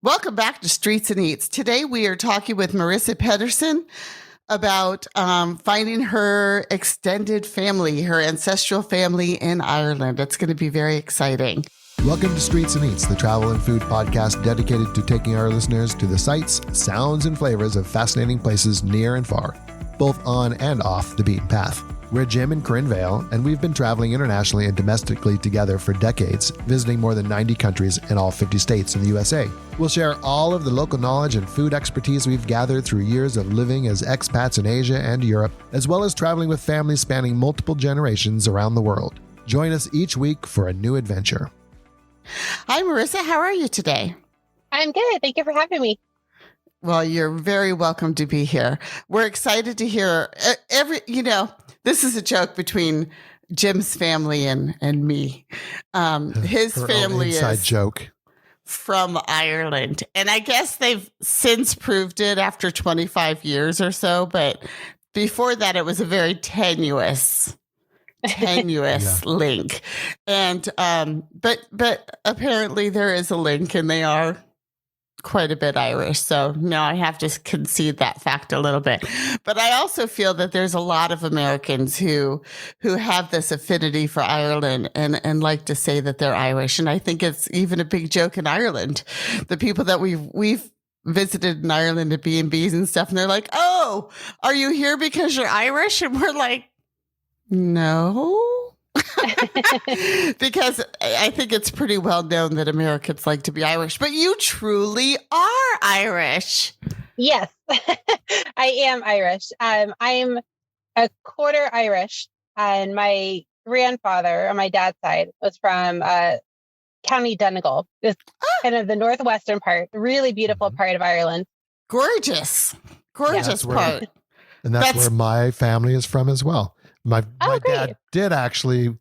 Welcome back to Streets and Eats. Today we are talking with Marissa Pedersen about finding her extended family, her ancestral family in Ireland. It's going to be very exciting. Welcome to Streets and Eats, the travel and food podcast dedicated to taking our listeners to the sights, sounds, and flavors of fascinating places near and far, both on and off the beaten path. We're Jim and Corinne Vale, and we've been traveling internationally and domestically together for decades, visiting more than 90 countries in all 50 states in the USA. We'll share all of the local knowledge and food expertise we've gathered through years of living as expats in Asia and Europe, as well as traveling with families spanning multiple generations around the world. Join us each week for a new adventure. Hi, Marissa. How are you today? I'm good. Thank you for having me. Well, you're very welcome to be here. We're excited to hear this is a joke between Jim's family and me. His family inside is joke from Ireland. And I guess they've since proved it after 25 years or so. But before that, it was a very tenuous link. And but apparently there is a link, and they are quite a bit Irish. So no, I have to concede that fact a little bit. But I also feel that there's a lot of Americans who have this affinity for Ireland and like to say that they're Irish. And I think it's even a big joke in Ireland. The people that we've visited in Ireland at B&Bs and stuff, and they're like, "Oh, are you here because you're Irish?" And we're like, "No." Because I think it's pretty well known that Americans like to be Irish, but you truly are Irish. Yes, I am Irish. I'm a quarter Irish, and my grandfather on my dad's side was from County Donegal. It's kind of the northwestern part, really beautiful part of Ireland. Gorgeous part. And that's where my family is from as well. My dad did actually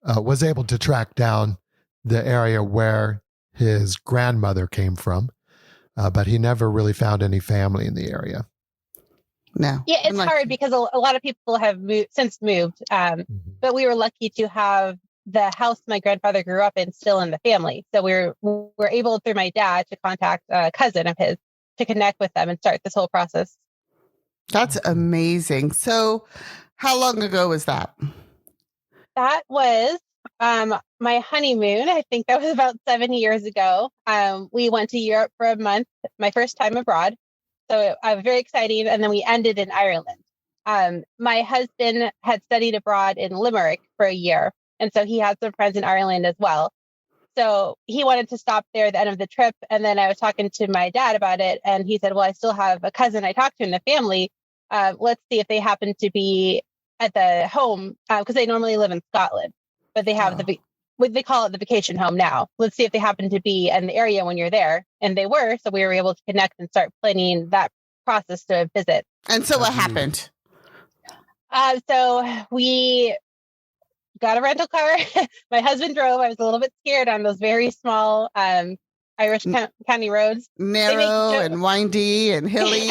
was able to track down the area where his grandmother came from, but he never really found any family in the area. No. Yeah, it's hard because a lot of people have since moved, but we were lucky to have the house my grandfather grew up in still in the family. So we're able, through my dad, to contact a cousin of his to connect with them and start this whole process. That's amazing. So how long ago was that? That was my honeymoon. I think that was about 7 years ago. We went to Europe for a month, my first time abroad. So it was very exciting. And then we ended in Ireland. My husband had studied abroad in Limerick for a year. And so he had some friends in Ireland as well. So he wanted to stop there at the end of the trip. And then I was talking to my dad about it. And he said, well, I still have a cousin I talked to in the family. Let's see if they happen to be at the home, because they normally live in Scotland, but they have what they call it the vacation home now. Let's see if they happen to be in the area when you're there. And they were, so we were able to connect and start planning that process to visit. And so what happened? So we got a rental car. My husband drove. I was a little bit scared on those very small Irish county roads. Narrow and windy and hilly.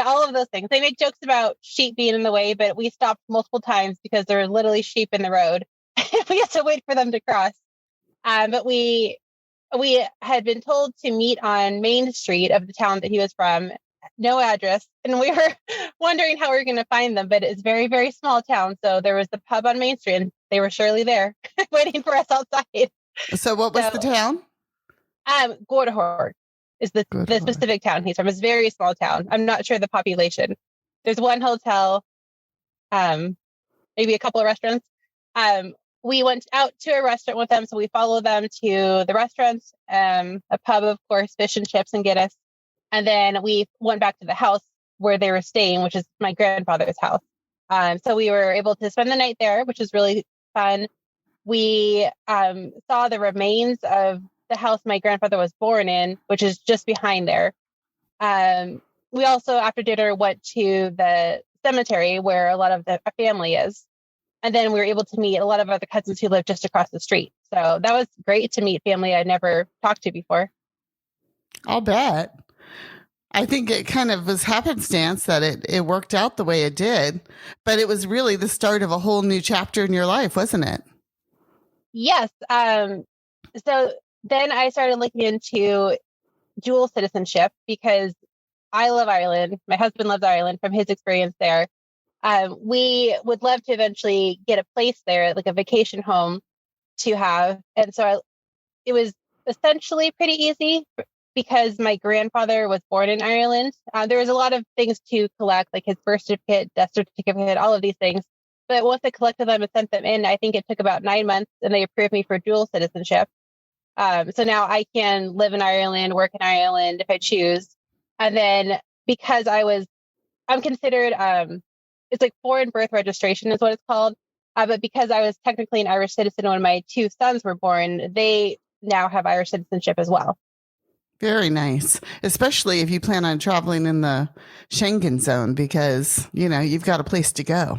All of those things. They make jokes about sheep being in the way, but we stopped multiple times because there were literally sheep in the road. We had to wait for them to cross. But we had been told to meet on Main Street of the town that he was from, no address. And we were wondering how we were going to find them, but it's very, very small town. So there was the pub on Main Street, and they were surely there waiting for us outside. So what was the town? Gortahord is the specific town he's from. It's a very small town. I'm not sure the population. There's one hotel, maybe a couple of restaurants. We went out to a restaurant with them, so we followed them to the restaurants, a pub, of course, fish and chips and Guinness. And then we went back to the house where they were staying, which is my grandfather's house. So we were able to spend the night there, which was really fun. We saw the remains of the house my grandfather was born in, which is just behind there. We also, after dinner, went to the cemetery where a lot of the family is. And then we were able to meet a lot of other cousins who lived just across the street. So that was great to meet family I'd never talked to before. I'll bet. I think it kind of was happenstance that it worked out the way it did, but it was really the start of a whole new chapter in your life, wasn't it? Yes. So then I started looking into dual citizenship because I love Ireland. My husband loves Ireland from his experience there. We would love to eventually get a place there, like a vacation home to have. And so it was essentially pretty easy because my grandfather was born in Ireland. There was a lot of things to collect, like his birth certificate, death certificate, all of these things. But once I collected them and sent them in, I think it took about 9 months and they approved me for dual citizenship. So now I can live in Ireland, work in Ireland if I choose. And then because I'm considered, it's like foreign birth registration is what it's called. But because I was technically an Irish citizen when my 2 sons were born, they now have Irish citizenship as well. Very nice, especially if you plan on traveling in the Schengen zone because, you've got a place to go.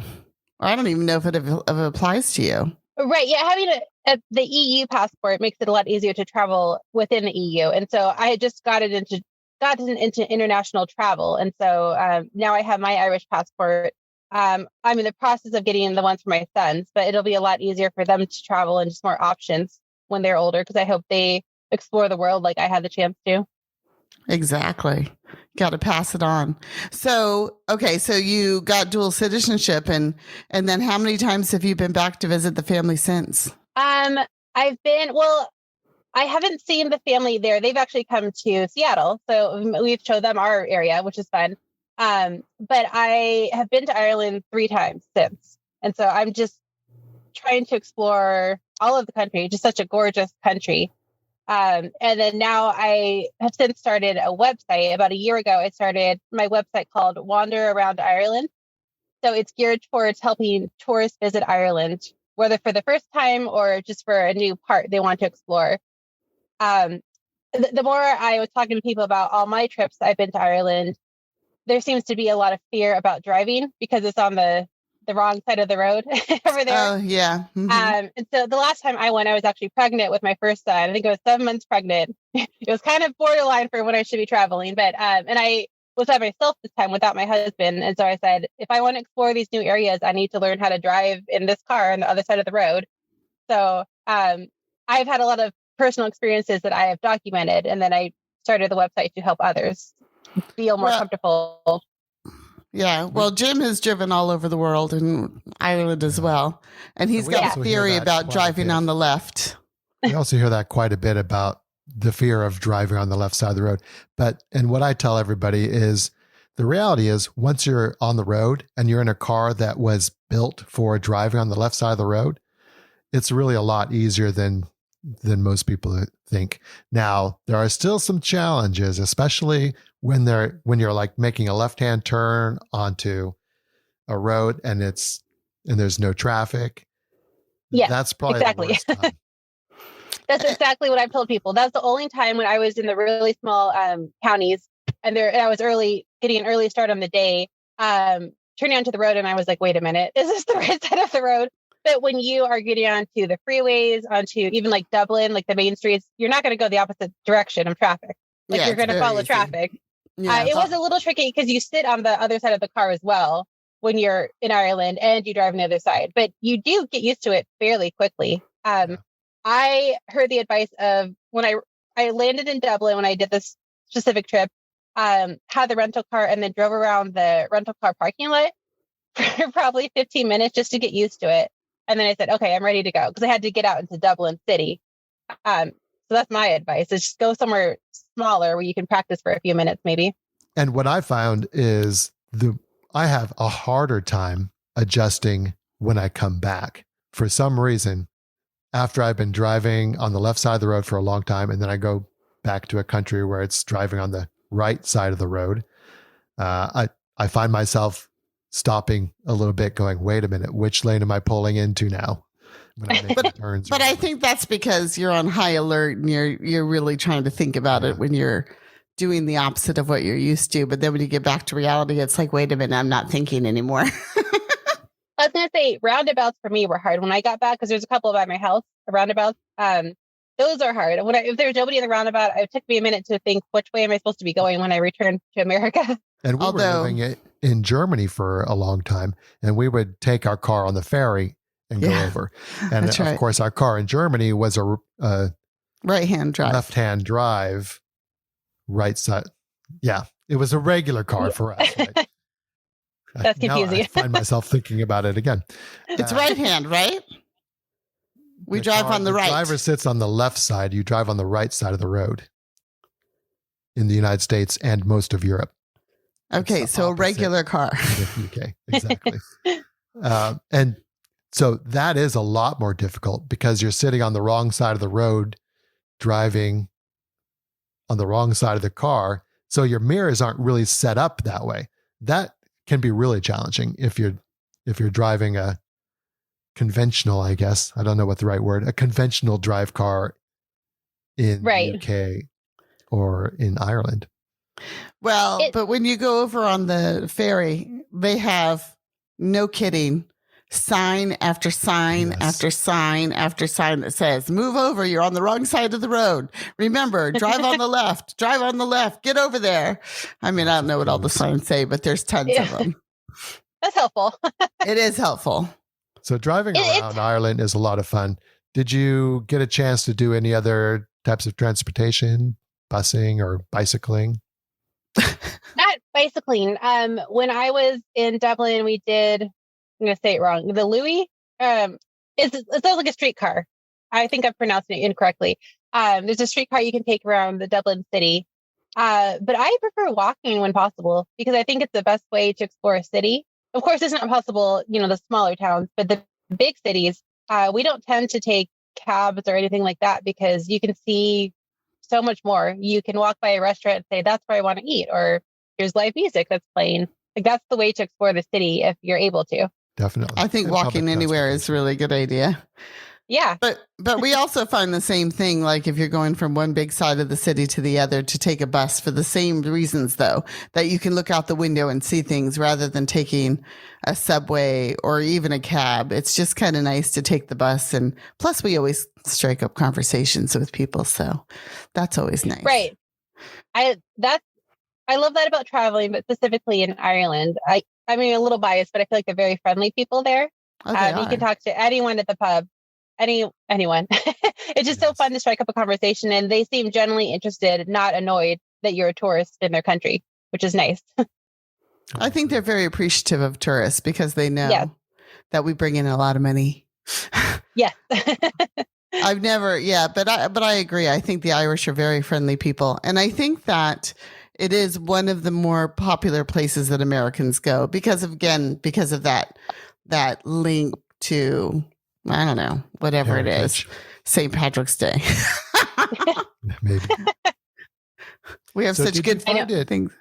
Or I don't even know if it applies to you. Right. Yeah. Having the EU passport makes it a lot easier to travel within the EU. And so I had just gotten into international travel. And so now I have my Irish passport. I'm in the process of getting the ones for my sons, but it'll be a lot easier for them to travel and just more options when they're older, because I hope they explore the world like I had the chance to. Exactly. Got to pass it on. So, okay. So you got dual citizenship and then how many times have you been back to visit the family since? I haven't seen the family there. They've actually come to Seattle. So we've showed them our area, which is fun. But I have been to Ireland 3 times since. And so I'm just trying to explore all of the country, just such a gorgeous country. And then now I have since started a website. About a year ago, I started my website called Wander Around Ireland. So it's geared towards helping tourists visit Ireland, whether for the first time or just for a new part they want to explore. The more I was talking to people about all my trips I've been to Ireland, there seems to be a lot of fear about driving because it's on the wrong side of the road over there. Oh, yeah. Mm-hmm. And so the last time I went, I was actually pregnant with my first son. I think I was 7 months pregnant. It was kind of borderline for when I should be traveling, but and I was by myself this time without my husband. And so I said, if I want to explore these new areas, I need to learn how to drive in this car on the other side of the road. So I've had a lot of personal experiences that I have documented, and then I started the website to help others feel more comfortable. Yeah, well, Jim has driven all over the world and Ireland as well. And he's got a theory about driving on the left. We also hear that quite a bit about the fear of driving on the left side of the road. And what I tell everybody is the reality is once you're on the road and you're in a car that was built for driving on the left side of the road, it's really a lot easier than most people think. Now, there are still some challenges, especially when you're like making a left-hand turn onto a road and there's no traffic. Yeah, that's probably exactly. The worst time. That's exactly what I've told people. That's the only time when I was in the really small counties and I was getting an early start on the day, turning onto the road, and I was like, wait a minute, is this the right side of the road? But when you are getting onto the freeways, onto even like Dublin, like the main streets, you're not going to go the opposite direction of traffic. Like you're going to follow traffic. Yeah, it was a little tricky because you sit on the other side of the car as well when you're in Ireland and you drive on the other side, but you do get used to it fairly quickly. I heard the advice of when I landed in Dublin when I did this specific trip, had the rental car and then drove around the rental car parking lot for probably 15 minutes just to get used to it. And then I said, okay, I'm ready to go, because I had to get out into Dublin City. So that's my advice, is just go somewhere smaller where you can practice for a few minutes maybe. And what I found is I have a harder time adjusting when I come back. For some reason, after I've been driving on the left side of the road for a long time, and then I go back to a country where it's driving on the right side of the road, I find myself stopping a little bit going, wait a minute, which lane am I pulling into now? When I make turns. But I think that's because you're on high alert and you're really trying to think about it when you're doing the opposite of what you're used to. But then when you get back to reality, it's like, wait a minute, I'm not thinking anymore. I was going to say roundabouts for me were hard when I got back, because there's a couple by my house, roundabouts. Those are hard. If there's nobody in the roundabout, it took me a minute to think, which way am I supposed to be going when I return to America? And we were living in Germany for a long time, and we would take our car on the ferry and go over. And of course, our car in Germany was a Right-hand drive. left-hand drive, right side. Yeah, it was a regular car for us. Right? That's confusing. Now I find myself thinking about it again. It's right-hand, right? We drive on the right. The driver sits on the left side. You drive on the right side of the road in the United States and most of Europe. Okay, so a regular car. The UK, exactly. And so that is a lot more difficult because you're sitting on the wrong side of the road, driving on the wrong side of the car. So your mirrors aren't really set up that way. That can be really challenging if you're driving a conventional, I guess, I don't know what the right word, a conventional drive car in the UK or in Ireland. Well, but when you go over on the ferry, they have, no kidding, sign after sign after sign after sign that says, move over, you're on the wrong side of the road. Remember, drive on the left, get over there. I mean, I don't know what all the signs say, but there's tons of them. That's helpful. It is helpful. So driving around Ireland is a lot of fun. Did you get a chance to do any other types of transportation, busing or bicycling? Not bicycling. When I was in Dublin, we did, I'm going to say it wrong, the Louis. It's like a streetcar. I think I'm pronouncing it incorrectly. There's a streetcar you can take around the Dublin city. But I prefer walking when possible because I think it's the best way to explore a city. Of course, it's not possible, the smaller towns, but the big cities, we don't tend to take cabs or anything like that because you can see so much more. You can walk by a restaurant and say, that's where I want to eat, or here's live music that's playing. Like that's the way to explore the city if you're able to. Definitely. I think walking anywhere is a really good idea. Yeah. But we also find the same thing, like if you're going from one big side of the city to the other, to take a bus for the same reasons, though, that you can look out the window and see things rather than taking a subway or even a cab. It's just kind of nice to take the bus. And plus, we always strike up conversations with people. So that's always nice. Right. I love that about traveling, but specifically in Ireland. I mean, a little biased, but I feel like they're very friendly people there. You can talk to anyone at the pub. Anyone. It's just so fun to strike up a conversation, and they seem genuinely interested, not annoyed that you're a tourist in their country, which is nice. I think they're very appreciative of tourists because they know that we bring in a lot of money. Yes. I've never, but I agree. I think the Irish are very friendly people, and I think that it is one of the more popular places that Americans go because of that link to, I don't know, whatever it is, St. Patrick's Day. Maybe. We have such good things.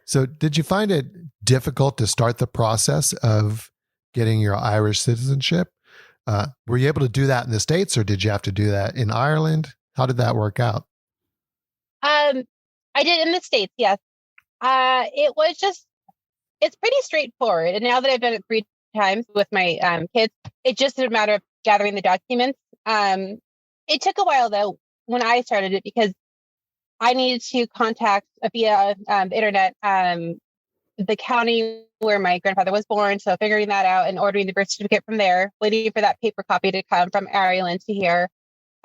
So did you find it difficult to start the process of getting your Irish citizenship? Were you able to do that in the States, or did you have to do that in Ireland? How did that work out? I did in the States, yes. It's pretty straightforward. And now that I've done it 3 times with my kids, it's just a matter of gathering the documents. It took a while though when I started it because I needed to contact via the internet the county where my grandfather was born. So figuring that out and ordering the birth certificate from there, waiting for that paper copy to come from Ireland to here.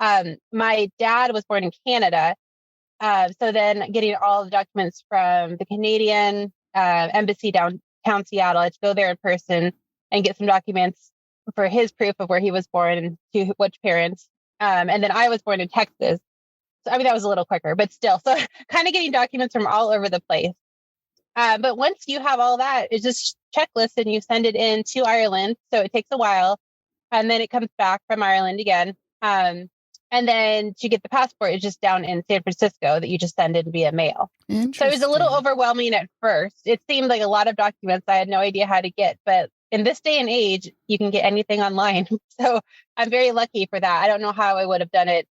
My dad was born in Canada. So then getting all the documents from the Canadian embassy downtown Seattle, I had to go there in person and get some documents for his proof of where he was born and to which parents. And then I was born in Texas. So, I mean, that was a little quicker, but still. So kind of getting documents from all over the place. But once you have all that, it's just checklist and you send it in to Ireland. So it takes a while. And then it comes back from Ireland again. And then to get the passport, it's just down in San Francisco that you just send in via mail. So it was a little overwhelming at first. It seemed like a lot of documents I had no idea how to get. But in this day and age, you can get anything online. So I'm very lucky for that. I don't know how I would have done it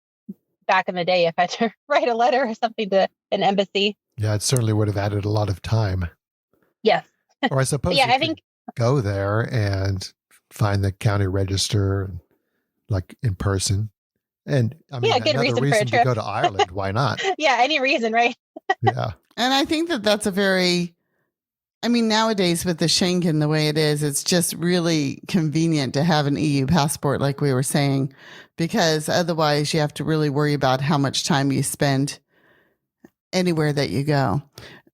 back in the day if I had to write a letter or something to an embassy. Yeah, it certainly would have added a lot of time. Yes. Or I suppose I think go there and find the county register like in person. And I mean, good another reason to go to Ireland. Why not? Yeah, any reason, right? Yeah. And I think that that's a very I mean, nowadays with the Schengen the way it is, it's just really convenient to have an EU passport, like we were saying, because otherwise you have to really worry about how much time you spend anywhere that you go.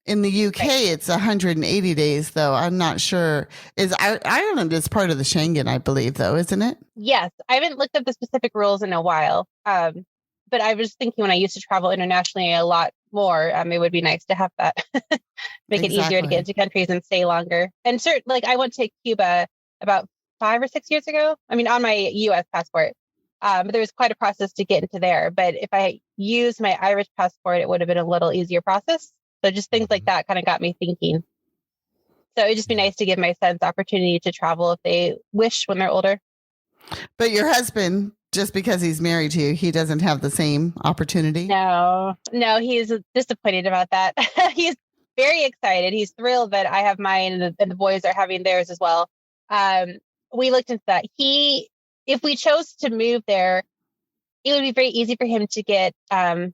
In the UK, Right. it's 180 days, though. I'm not sure. Ireland is part of the Schengen, I believe, though, isn't it? Yes, I haven't looked up the specific rules in a while. But I was thinking when I used to travel internationally a lot more, it would be nice to have that. Make it easier to get into countries and stay longer. And like I went to Cuba about 5 or 6 years ago. I mean, on my US passport. But there was quite a process to get into there. But if I used my Irish passport, it would have been a little easier process. So just things like that kind of got me thinking. So it'd just be nice to give my sons opportunity to travel if they wish when they're older. But your husband, just because he's married to you, he doesn't have the same opportunity? No, he's disappointed about that. He's very excited. He's thrilled that I have mine and the boys are having theirs as well. We looked into that. If we chose to move there, it would be very easy for him to get, I'm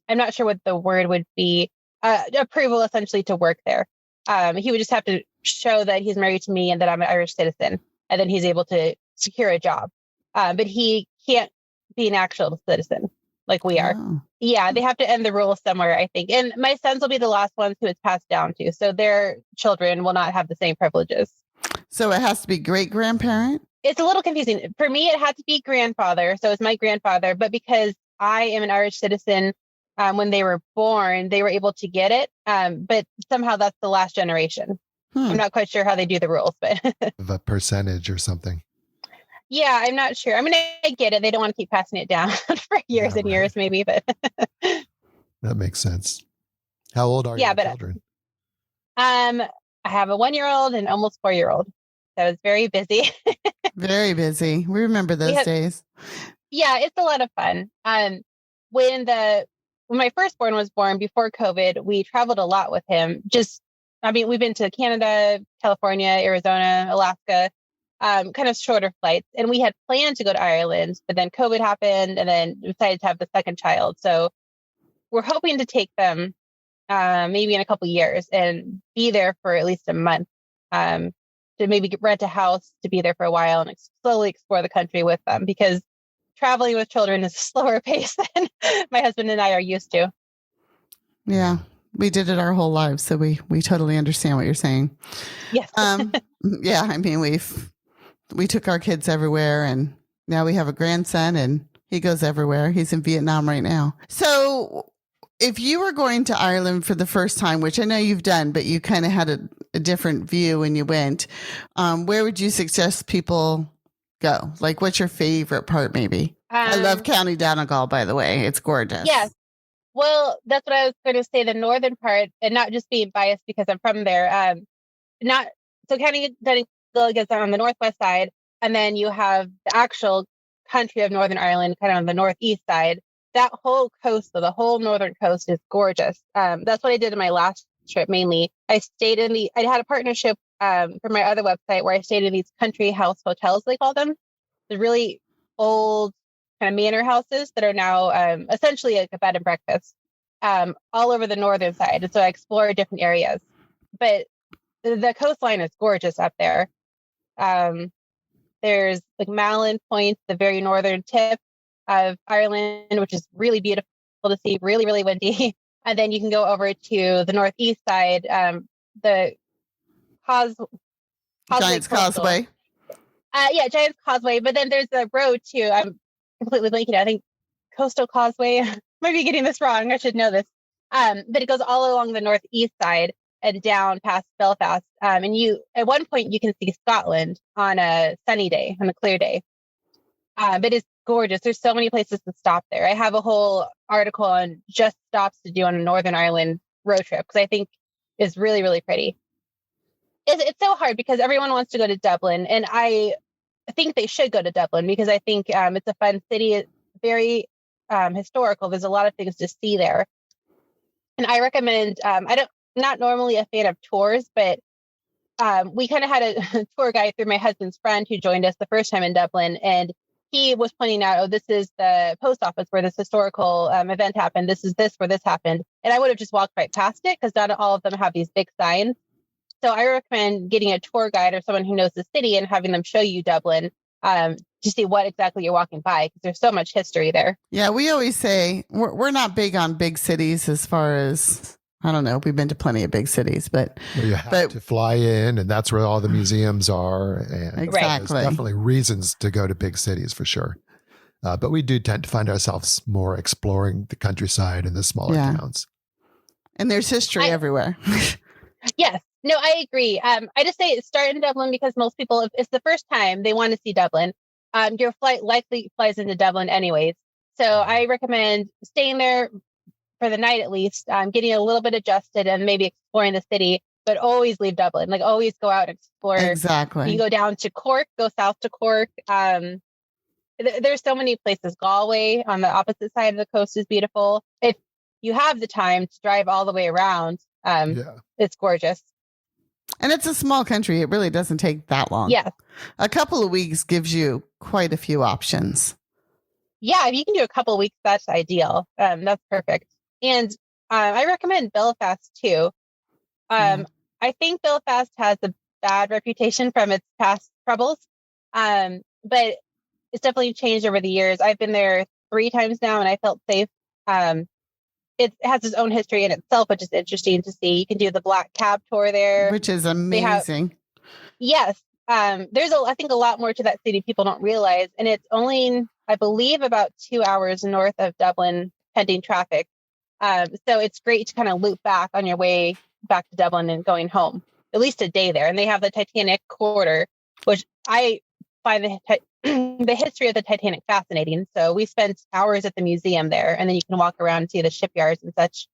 not sure what the word would be, approval essentially to work there. He would just have to show that he's married to me and that I'm an Irish citizen, and then he's able to secure a job. But he can't be an actual citizen like we are. Oh. Yeah, they have to end the rules somewhere, I think. And my sons will be the last ones who it's passed down to. So their children will not have the same privileges. So it has to be great-grandparent? It's a little confusing. For me, it had to be grandfather. So it's my grandfather. But because I am an Irish citizen, when they were born, they were able to get it. But somehow that's the last generation. I'm not quite sure how they do the rules, but Of a percentage or something. Yeah, I'm not sure. I mean, I get it. They don't want to keep passing it down for years and years, maybe, but that makes sense. How old are your children? I have a 1-year-old and almost 4-year-old. So it's very busy. Very busy. We remember those days. Yeah, it's a lot of fun. When my firstborn was born before COVID, we traveled a lot with him. We've been to Canada, California, Arizona, Alaska. Kind of shorter flights. And we had planned to go to Ireland, but then COVID happened and then decided to have the second child. So we're hoping to take them maybe in a couple of years and be there for at least a month to maybe rent a house to be there for a while and slowly explore the country with them, because traveling with children is a slower pace than my husband and I are used to. Yeah. We did it our whole lives. So we totally understand what you're saying. Yes. Yeah. I mean, we took our kids everywhere, and now we have a grandson and he goes everywhere. He's in Vietnam right now. So if you were going to Ireland for the first time, which I know you've done, but you kind of had a different view when you went, where would you suggest people go? Like, what's your favorite part, maybe? I love County Donegal, by the way. It's gorgeous. Yes. Well, that's what I was going to say. The northern part, and not just being biased because I'm from there. County Donegal is on the northwest side, and then you have the actual country of Northern Ireland kind of on the northeast side. That whole coast, so the whole northern coast, is gorgeous. That's what I did in my last trip mainly. I had a partnership for my other website where I stayed in these country house hotels, they call them. The really old kind of manor houses that are now essentially like a bed and breakfast all over the northern side. And so I explored different areas. But the coastline is gorgeous up there. There's like Malin Point, the very northern tip of Ireland, which is really beautiful to see, really, really windy. And then you can go over to the northeast side, the Giant's Causeway. Giant's Causeway. But then there's a road too. I'm completely blanking out. I think Coastal Causeway. Might be getting this wrong. I should know this. But it goes all along the northeast side and down past Belfast. And at one point you can see Scotland on a sunny day, on a clear day. But it's gorgeous. There's so many places to stop there. I have a whole article on just stops to do on a Northern Ireland road trip, because I think it's really, really pretty. It's so hard because everyone wants to go to Dublin, and I think they should go to Dublin because I think it's a fun city. It's very historical. There's a lot of things to see there. And I recommend, not normally a fan of tours, but we kind of had a tour guide through my husband's friend who joined us the first time in Dublin. And he was pointing out, this is the post office where this historical event happened. This is where this happened. And I would have just walked right past it because not all of them have these big signs. So I recommend getting a tour guide or someone who knows the city and having them show you Dublin to see what exactly you're walking by, because there's so much history there. Yeah, we always say we're not big on big cities as far as, I don't know, we've been to plenty of big cities, but you have to fly in, and that's where all the museums are. And exactly. there's definitely reasons to go to big cities for sure. But we do tend to find ourselves more exploring the countryside and the smaller towns. And there's history everywhere. Yes. No, I agree. I just say start in Dublin because most people, if it's the first time they want to see Dublin, your flight likely flies into Dublin anyways. So I recommend staying there for the night at least, getting a little bit adjusted and maybe exploring the city, but always leave Dublin. Like always go out and explore. Exactly. You go down to Cork, go south to Cork. There's so many places. Galway on the opposite side of the coast is beautiful. If you have the time to drive all the way around, it's gorgeous. And it's a small country. It really doesn't take that long. Yeah. A couple of weeks gives you quite a few options. Yeah, if you can do a couple of weeks, that's ideal. That's perfect. And I recommend Belfast too. I think Belfast has a bad reputation from its past troubles, but it's definitely changed over the years. I've been there 3 times now, and I felt safe. It has its own history in itself, which is interesting to see. You can do the Black Cab tour there, which is amazing. Yes, there's I think a lot more to that city people don't realize, and it's only, I believe, about 2 hours north of Dublin, pending traffic. So it's great to kind of loop back on your way back to Dublin and going home, at least a day there. And they have the Titanic Quarter, which I find the history of the Titanic fascinating. So we spent hours at the museum there, and then you can walk around and see the shipyards and such.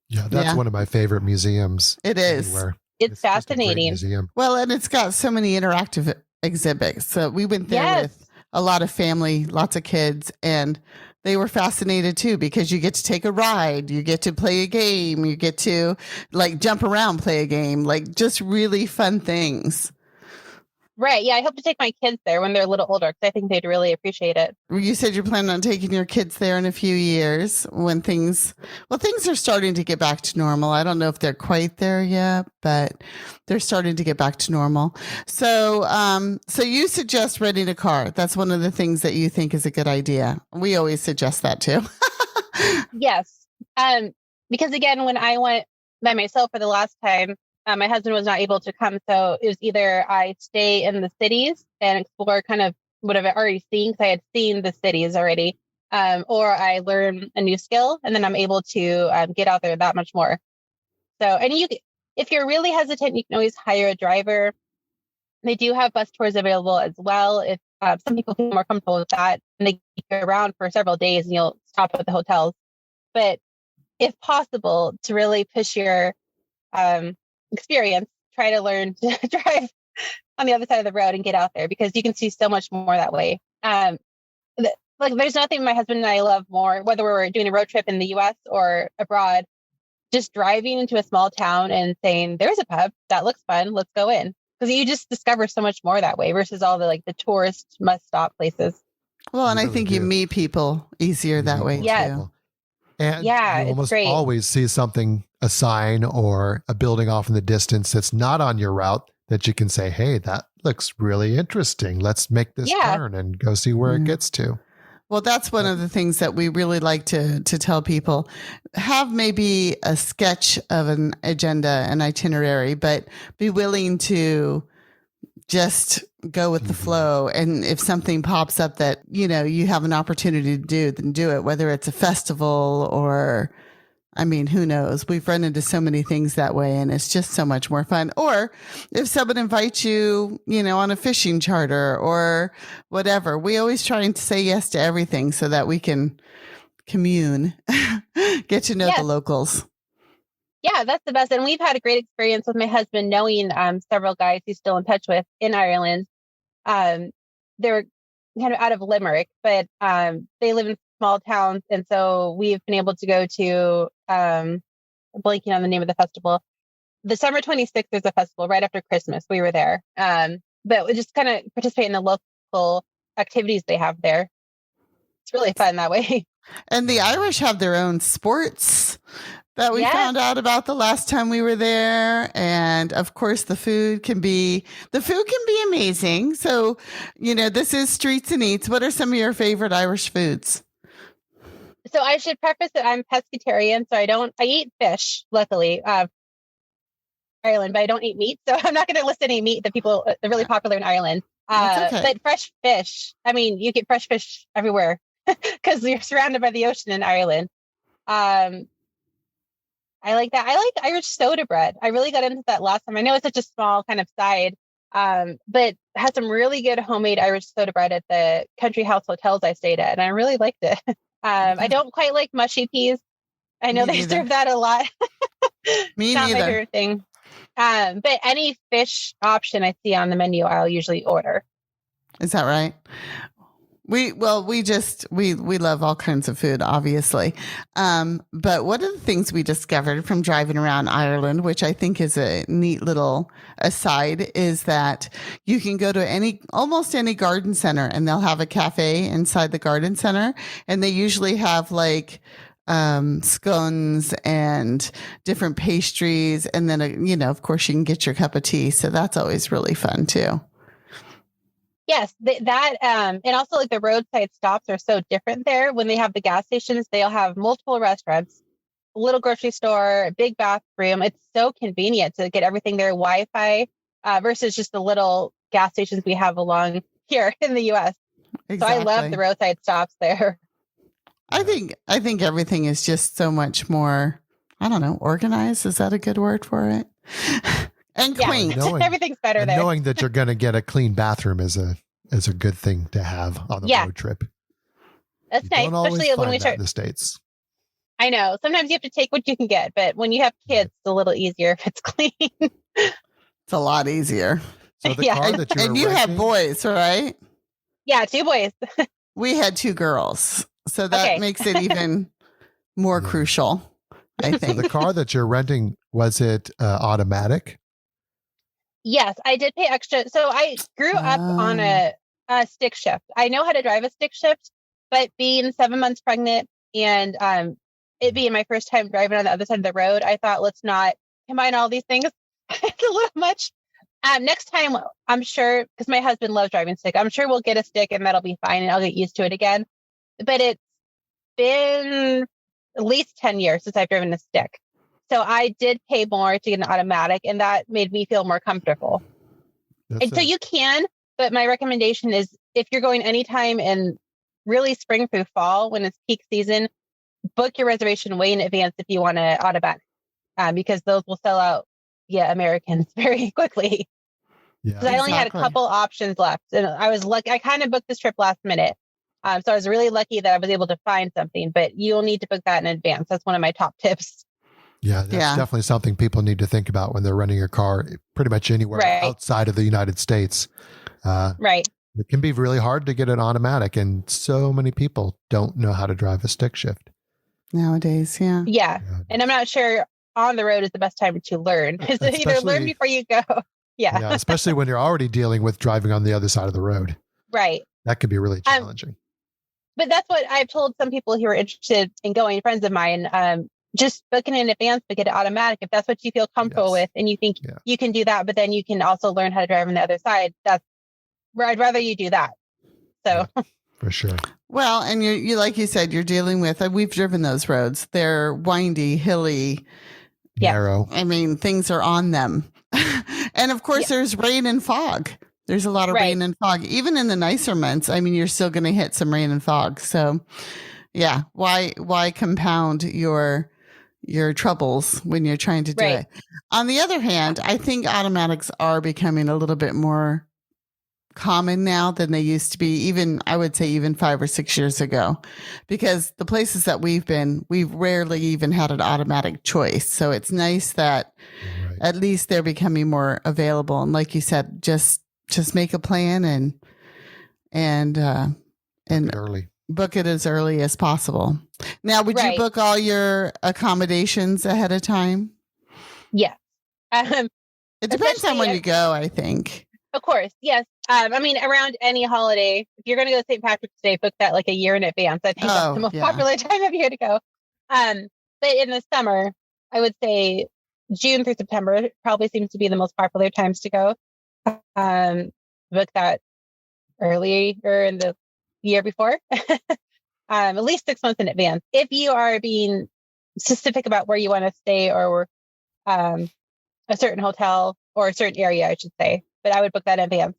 Yeah, that's one of my favorite museums. It is. Anywhere. It's fascinating. Well, and it's got so many interactive exhibits. So we went there with a lot of family, lots of kids, and they were fascinated too, because you get to take a ride, you get to play a game, you get to like jump around, play a game, like just really fun things. Right. Yeah. I hope to take my kids there when they're a little older, because I think they'd really appreciate it. You said you're planning on taking your kids there in a few years when things are starting to get back to normal. I don't know if they're quite there yet, but they're starting to get back to normal. So, so you suggest renting a car. That's one of the things that you think is a good idea. We always suggest that too. Yes. Because again, when I went by myself for the last time, my husband was not able to come. So it was either I stay in the cities and explore kind of what I've already seen, because I had seen the cities already, or I learn a new skill, and then I'm able to get out there that much more. So, and if you're really hesitant, you can always hire a driver. They do have bus tours available as well. If some people feel more comfortable with that, and they keep you around for several days, and you'll stop at the hotels. But if possible, to really push your experience, try to learn to drive on the other side of the road and get out there, because you can see so much more that way. Like there's nothing my husband and I love more, whether we're doing a road trip in the US or abroad, just driving into a small town and saying, there's a pub that looks fun, let's go in. Because you just discover so much more that way versus all the tourist must stop places. Well, and I think you meet people easier that way too. And you almost always see something, a sign or a building off in the distance that's not on your route, that you can say, hey, that looks really interesting. Let's make this turn and go see where it gets to. Well, that's one of the things that we really like to tell people. Have maybe a sketch of an agenda, an itinerary, but be willing to just go with the flow. And if something pops up that, you have an opportunity to do, then do it, whether it's a festival or, I mean, who knows? We've run into so many things that way, and it's just so much more fun. Or if someone invites you, on a fishing charter or whatever, we always try to say yes to everything so that we can commune, get to know the locals. Yeah, that's the best. And we've had a great experience with my husband knowing several guys he's still in touch with in Ireland. They're kind of out of Limerick, but they live in small towns. And so we've been able to go to, blanking on the name of the festival. The summer 26th, there's a festival right after Christmas. We were there. But we just kind of participate in the local activities they have there. It's really fun that way. And the Irish have their own sports that we Yes. found out about the last time we were there. And of course, the food can be amazing. So, this is Streets and Eats. What are some of your favorite Irish foods? So I should preface that I'm pescatarian, so I eat fish, luckily, Ireland, but I don't eat meat. So I'm not going to list any meat that they're really popular in Ireland. That's okay. But fresh fish, you get fresh fish everywhere because you're surrounded by the ocean in Ireland. I like that. I like Irish soda bread. I really got into that last time. I know it's such a small kind of side, but had some really good homemade Irish soda bread at the country house hotels I stayed at, and I really liked it. I don't quite like mushy peas. I know they serve that a lot. Me Not neither. my favorite thing. But any fish option I see on the menu, I'll usually order. Is that right? We love all kinds of food, obviously. But one of the things we discovered from driving around Ireland, which I think is a neat little aside, is that you can go to almost any garden center and they'll have a cafe inside the garden center. And they usually have scones and different pastries. And then, of course you can get your cup of tea. So that's always really fun too. Yes, and also the roadside stops are so different there. When they have the gas stations, they'll have multiple restaurants, a little grocery store, a big bathroom. It's so convenient to get everything there, Wi-Fi, versus just the little gas stations we have along here in the U.S. Exactly. So I love the roadside stops there. I think everything is just so much more, I don't know, organized. Is that a good word for it? And quaint. Everything's better there. Knowing that you're going to get a clean bathroom is a good thing to have on the road trip. That's nice, especially when we start in the States. I know. Sometimes you have to take what you can get, but when you have kids, it's a little easier if it's clean. It's a lot easier. So the car that you have boys, right? Yeah, 2 boys. We had 2 girls, so that makes it even more crucial, I think. So the car that you're renting, was it automatic? Yes, I did pay extra. So I grew up on a stick shift. I know how to drive a stick shift, but being 7 months pregnant and it being my first time driving on the other side of the road, I thought, let's not combine all these things. It's a little much. Next time, I'm sure, because my husband loves driving stick, I'm sure we'll get a stick and that'll be fine and I'll get used to it again. But it's been at least 10 years since I've driven a stick. So I did pay more to get an automatic, and that made me feel more comfortable. So you can, but my recommendation is if you're going anytime in really spring through fall, when it's peak season, book your reservation way in advance if you want an automatic, because those will sell out Americans very quickly. Yeah, I only had a couple options left, and I was lucky. I kind of booked this trip last minute. So I was really lucky that I was able to find something, but you'll need to book that in advance. That's one of my top tips. Yeah, that's definitely something people need to think about when they're renting a car pretty much anywhere outside of the United States. Right. It can be really hard to get an automatic, and so many people don't know how to drive a stick shift. Nowadays, yeah. Yeah. And I'm not sure on the road is the best time to learn. Either learn before you go. Yeah. Especially when you're already dealing with driving on the other side of the road. Right. That could be really challenging. But that's what I've told some people who are interested in going, friends of mine, just booking in advance to get it automatic. If that's what you feel comfortable with and you think you can do that, but then you can also learn how to drive on the other side. That's where I'd rather you do that. So for sure. Well, and you like you said, you're dealing with, we've driven those roads. They're windy, hilly, narrow. I mean, things are on them. And of course there's rain and fog. There's a lot of rain and fog, even in the nicer months. I mean, you're still going to hit some rain and fog. So why compound your troubles when you're trying to do it? On the other hand, I think automatics are becoming a little bit more common now than they used to be, I would say even 5 or 6 years ago, because the places that we've been, we've rarely even had an automatic choice. So it's nice that at least they're becoming more available. And like you said, just make a plan and early. Book it as early as possible. Now, would you book all your accommodations ahead of time? Yeah. It depends on when you go, I think. Of course. Yes. I mean, around any holiday, if you're going to go to St. Patrick's Day, book that like a year in advance. I think that's the most popular time of year to go. But in the summer, I would say June through September probably seems to be the most popular times to go. Book that early or in the year before, at least 6 months in advance. If you are being specific about where you want to stay or a certain hotel or a certain area, I should say, but I would book that in advance.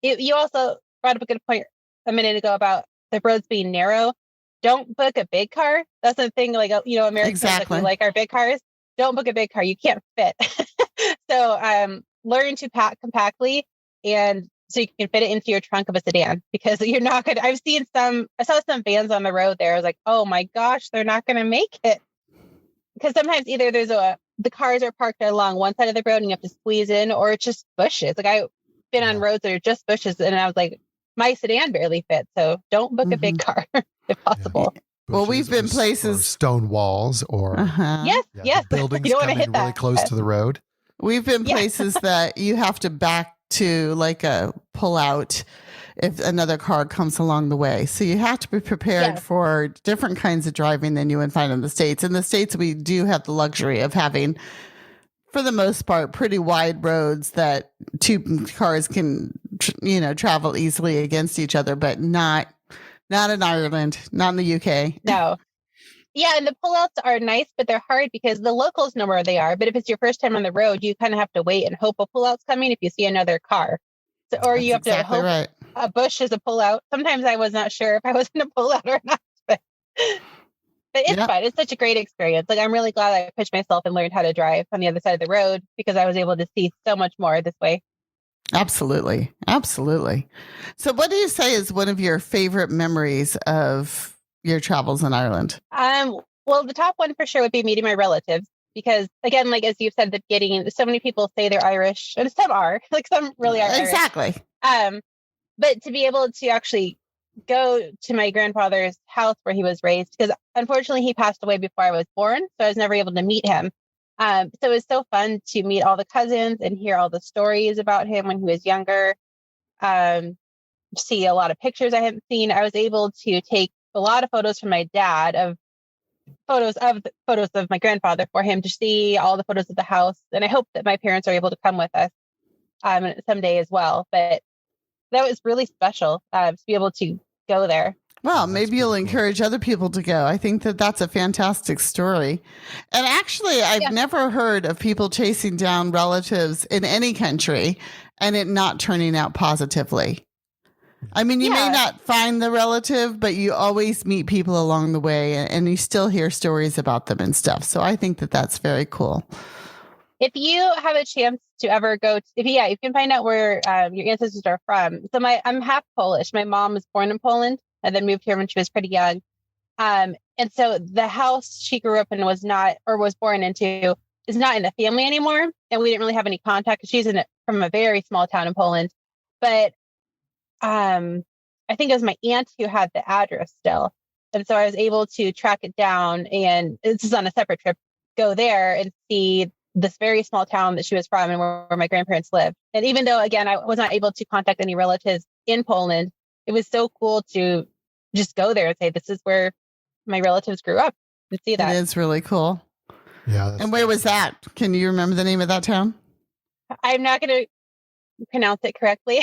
You also brought up a good point a minute ago about the roads being narrow. Don't book a big car. That's the thing, like, Americans, Exactly. like, we like our big cars. Don't book a big car. You can't fit. So learn to pack compactly, and so you can fit it into your trunk of a sedan, because you're not going to, I saw some vans on the road there. I was like, oh my gosh, they're not going to make it. Because sometimes either the cars are parked along one side of the road and you have to squeeze in, or it's just bushes. Like, I've been on roads that are just bushes, and I was like, my sedan barely fits. So don't book a big car if possible. Yeah. Well, we've been places, or stone walls, or Yes. buildings You don't wanna coming hit that. really close to the road. we've been places that you have to back to, like a pull out if another car comes along the way. So you have to be prepared for different kinds of driving than you would find in the States. In the States, we do have the luxury of having, for the most part, pretty wide roads that two cars can, travel easily against each other, but not in Ireland, not in the UK. No. Yeah, and the pullouts are nice, but they're hard because the locals know where they are. But if it's your first time on the road, you kind of have to wait and hope a pullout's coming if you see another car. So, or you have to hope a bush is a pullout. Sometimes I was not sure if I was in a pullout or not. But it's fun. It's such a great experience. Like, I'm really glad I pushed myself and learned how to drive on the other side of the road, because I was able to see so much more this way. Absolutely. Absolutely. So what do you say is one of your favorite memories of your travels in Ireland? Well, the top one for sure would be meeting my relatives, because, again, like, as you've said at the beginning, so many people say they're Irish, and some are, like, some really are exactly. Irish. But to be able to actually go to my grandfather's house where he was raised, because unfortunately he passed away before I was born, so I was never able to meet him. So it was so fun to meet all the cousins and hear all the stories about him when he was younger. See a lot of pictures I hadn't seen. I was able to take a lot of photos from my dad, of photos of my grandfather, for him to see all the photos of the house. And I hope that my parents are able to come with us someday as well. But that was really special to be able to go there. Well, maybe you'll encourage other people to go. I think that that's a fantastic story. And actually, I've never heard of people chasing down relatives in any country and it not turning out positively. I mean, you may not find the relative, but you always meet people along the way, and you still hear stories about them and stuff. So I think that that's very cool. If you have a chance to ever go, if you can find out where your ancestors are from. So I'm half Polish. My mom was born in Poland and then moved here when she was pretty young. And so the house she grew up in was born into is not in the family anymore. And we didn't really have any contact. She's from a very small town in Poland. But I think it was my aunt who had the address still. And so I was able to track it down, and this is on a separate trip, go there and see this very small town that she was from and where my grandparents lived. And even though, again, I was not able to contact any relatives in Poland, it was so cool to just go there and say, this is where my relatives grew up, and see that. It is really cool. Yeah. And where was that? Can you remember the name of that town? I'm not going to pronounce it correctly.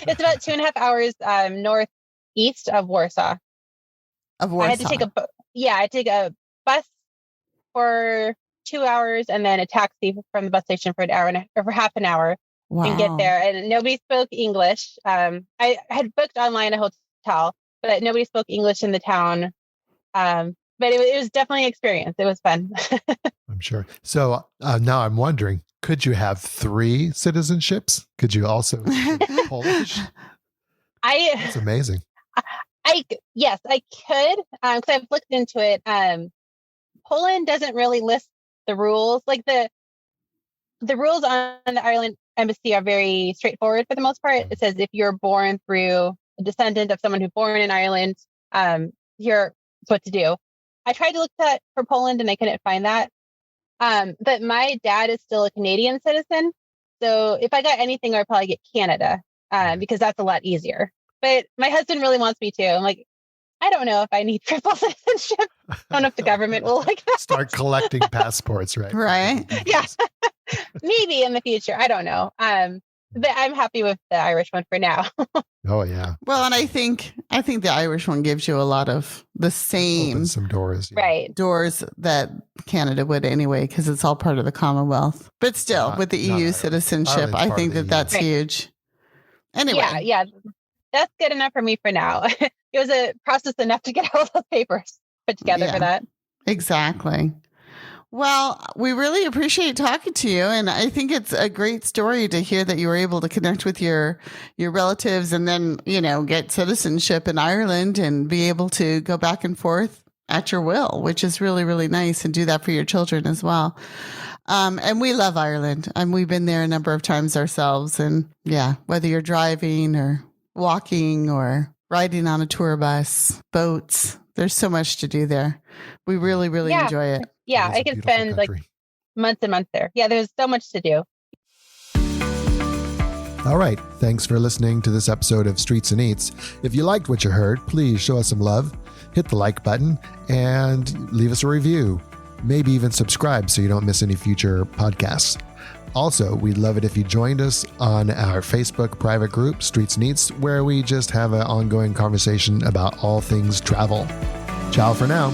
It's about 2.5 hours northeast of Warsaw. I had to take a bus for 2 hours and then a taxi from the bus station for an hour or for half an hour and get there. And nobody spoke English. I had booked online a hotel, but nobody spoke English in the town. But it was definitely an experience. It was fun. I'm sure. So now I'm wondering, could you have 3 citizenships? Could you also speak Polish? That's amazing. Yes, I could, because I've looked into it. Poland doesn't really list the rules. Like the rules on the Ireland embassy are very straightforward for the most part. It says if you're born through a descendant of someone who's born in Ireland, here's what to do. I tried to look that for Poland and I couldn't find that. But my dad is still a Canadian citizen. So if I got anything, I'd probably get Canada, because that's a lot easier. But my husband really wants me to. I'm like, I don't know if I need triple citizenship. I don't know if the government will like that. Start collecting passports, right? Right. Yeah. Maybe in the future. I don't know. But I'm happy with the Irish one for now. Oh yeah. Well, and I think the Irish one gives you a lot of the same Opens some doors. Yeah. Right. doors that Canada would anyway, because it's all part of the Commonwealth. But still, with the not EU Ireland. citizenship, Ireland's I part think of the that that's EU. huge. Anyway, Yeah. That's good enough for me for now. It was a process enough to get all those papers put together Yeah. for that. exactly. Well, we really appreciate talking to you, and I think it's a great story to hear that you were able to connect with your relatives and then, get citizenship in Ireland and be able to go back and forth at your will, which is really, really nice, and do that for your children as well. And we love Ireland, and we've been there a number of times ourselves. And yeah, whether you're driving or walking or riding on a tour bus, boats, there's so much to do there. We really, really Yeah. enjoy it. Yeah, It is I a could beautiful spend like country. months and months there. Yeah, there's so much to do. All right. Thanks for listening to this episode of Streets and Eats. If you liked what you heard, please show us some love, hit the like button, and leave us a review. Maybe even subscribe so you don't miss any future podcasts. Also, we'd love it if you joined us on our Facebook private group, Streets and Eats, where we just have an ongoing conversation about all things travel. Ciao for now.